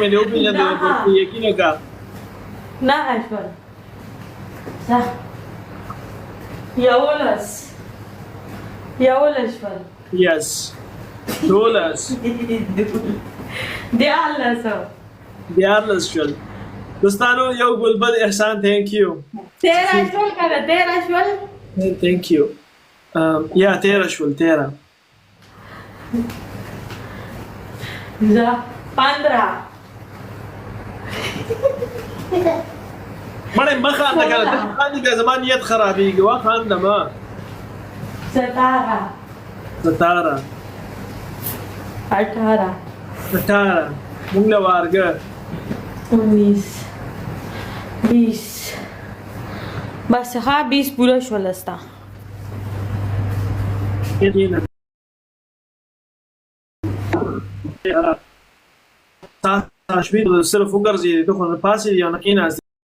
مې دې وپېژندې په یقین وکړه. نه شول صح 11 شول یس 12 14 شول. دوستانو یو ګلبد احسان تھینک یو 13 شول کنه 13 شول تھینک یو یا 13 شول 13 زه 15 مړې مخه ته کړه خاندي که زما نیت خرابېږي وا خانده ما 17 18 مونږ له وارګه 19 20 بس ها 20 پوره شول استا تاسو شپې صرف وګرځېدې ته خو نه پاسې یو نه کېناستې